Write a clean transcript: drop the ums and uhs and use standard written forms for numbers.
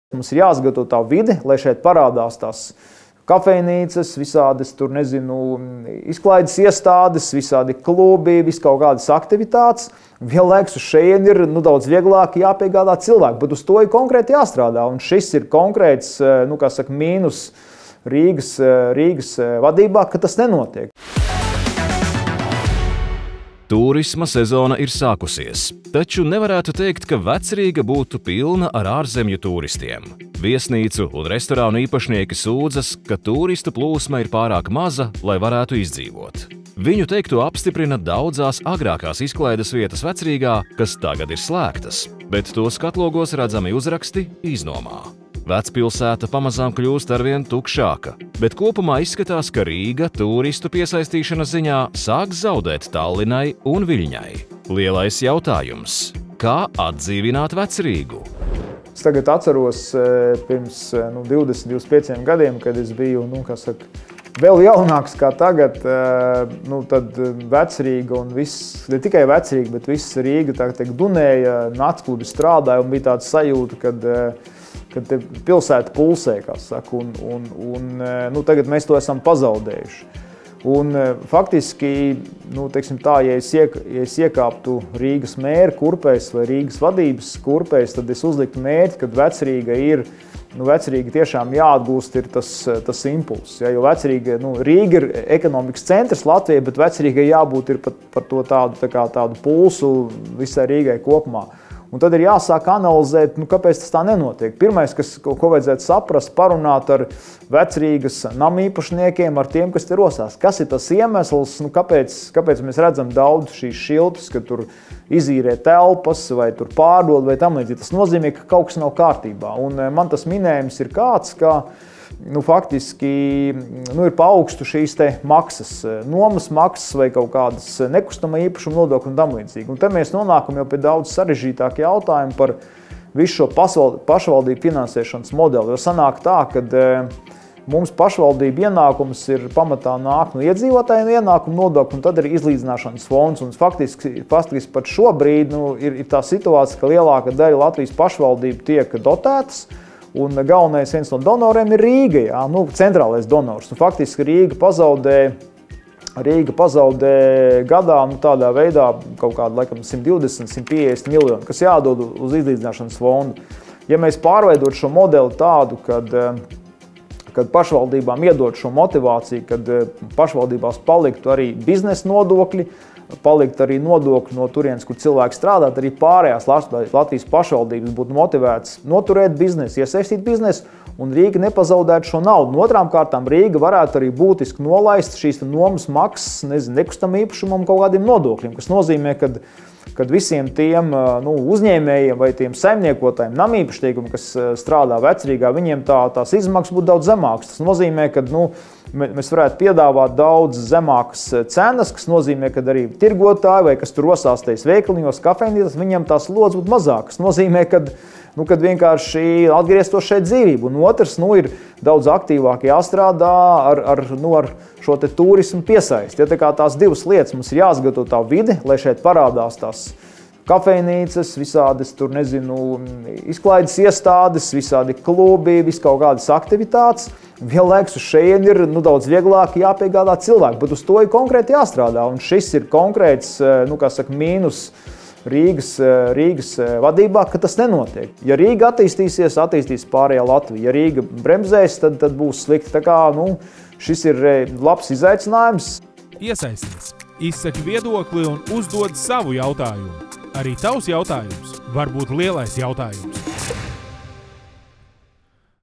Mums ir jāsagatavo tā vide, lai šeit parādās tās kafejnīcas, visādas tur, nezinu, izklaides iestādes, visādi klubi, vis kaut kādas aktivitātes. Vienlaikus uz šejieni ir daudz vieglāk jāpiegādā cilvēku, bet uz to ir konkrēti jāstrādā. Un šis ir konkrēts, kā saka, mīnus Rīgas vadībā, ka tas nenotiek. Tūrisma sezona ir sākusies, taču nevarētu teikt, ka Vecrīga būtu pilna ar ārzemju turistiem. Viesnīcu un restorānu īpašnieki sūdzas, ka turistu plūsma ir pārāk maza, lai varētu izdzīvot. Viņu teikto apstiprina daudzās agrākās izklaides vietas Vecrīgā, kas tagad ir slēgtas, bet to skatlogos redzami uzraksti iznomā. Vecpilsēta pamazām kļūst arvien tukšāka, bet kopumā izskatās, ka Rīga turistu piesaistīšanas ziņā sāk zaudēt Tallinai un Viļņai. Lielais jautājums – kā atdzīvināt Vecrīgu? Es tagad atceros pirms 20-25 gadiem, kad es biju, vēl jaunāks kā tagad, tad Vecrīga un viss, ne tikai Vecrīga, bet viss Rīga dunēja, naktsklubi strādāja un bija tāds sajūta, kad pilsēta pulsē, kā saka, un tagad mēs to esam pazaudējuši. Un faktiski, ja es iekāptu Rīgas mēra kurpēs vai Rīgas vadības kurpēs, tad es uzliktu mērķi, kad Vecrīga tiešām jāatgūst ir tas impulss. Ja, jo Rīga ir ekonomikas centrs Latvijai, bet Vecrīgai jābūt ir par to tādu pulsu visai Rīgai kopumā. Un tad ir jāsāk analizēt, kāpēc tas tā nenotiek. Pirmais, ko vajadzētu saprast, parunāt ar Vecrīgas namīpašniekiem, ar tiem, kas te rosās. Kas ir tas iemesls, kāpēc mēs redzam daudz šīs šiltas, ka tur izīrē telpas vai tur pārdod vai tam līdzīgi. Tas nozīmē, ka kaut kas nav kārtībā. Un man tas minējums ir kāds, ka faktiski ir pa augstu šīs te maksas, nomas maksas vai kaut kādas nekustamā īpašuma nodokļu un tam līdzīgi. Un te mēs nonākam jau pie daudz sarežģītāku jautājumu par visu šo pašvaldību finansēšanas modeli. Jo sanāk tā, ka mums pašvaldību ienākums ir pamatā nāk no iedzīvotājiem ienākumu nodokļu, un tad ir izlīdzināšanas fonds. Un faktiski pat šobrīd ir tā situācija, ka lielāka daļa Latvijas pašvaldību tiek dotētas, un galvenais viens no donoriem ir Rīga, centrālais donors. Faktiski Rīga pazaudē gadā tādā veidā kaut kādu, 120–150 miljonu, kas jādod uz izlīdzināšanas fondu. Ja mēs pārveidot šo modeli tādu, kad pašvaldībām iedot šo motivāciju, kad pašvaldībās paliktu arī biznesa nodokļi, palikt arī nodokļi no turienes, kur cilvēki strādā, arī pārējās Latvijas pašvaldības būtu motivētas noturēt biznesu, iesaistīt biznesu, un Rīga nepazaudētu šo naudu. Un otrām kārtām Rīga varētu arī būtiski nolaist šīs nomas maksas, nekustamā īpašumam kaut kādiem nodokļiem, kas nozīmē, kad visiem tiem uzņēmējiem vai tiem saimniekotājiem, namīpašniekiem, kas strādā Vecrīgā, viņiem tās izmaksas būtu daudz zemākas. Tas nozīmē, ka mēs varētu piedāvāt daudz zemākas cenas, kas nozīmē, ka arī tirgotāji vai kas tur rosās tajos veikaliņos, kafejnīcās, viņiem tās slodzes būtu mazākas. Tas nozīmē, kad vienkārši atgrieztos šeit dzīvību. Un otrs, ir daudz aktīvāk jāstrādā ar šo te turismu piesaisti. Ja, tās divas lietas mums ir jāsagatavo tā vide, lai šeit parādās tās kafejnīcas, visādas tur, nezinu, izklaides iestādes, visādi klubi, vis kaut kādas aktivitātes. Vienlaikus uz šejieni ir daudz vieglāk jāpiegādā cilvēku, bet uz to ir konkrēti jāstrādā. Un šis ir konkrēts, mīnus Rīgas vadībā, ka tas nenotiek. Ja Rīga attīstīs pārējā Latvija. Ja Rīga bremzēs, tad būs slikti. Tā kā, šis ir labs izaicinājums. Iesaisties, izsaki viedokli un uzdod savu jautājumu. Arī tavs jautājums var būt lielais jautājums.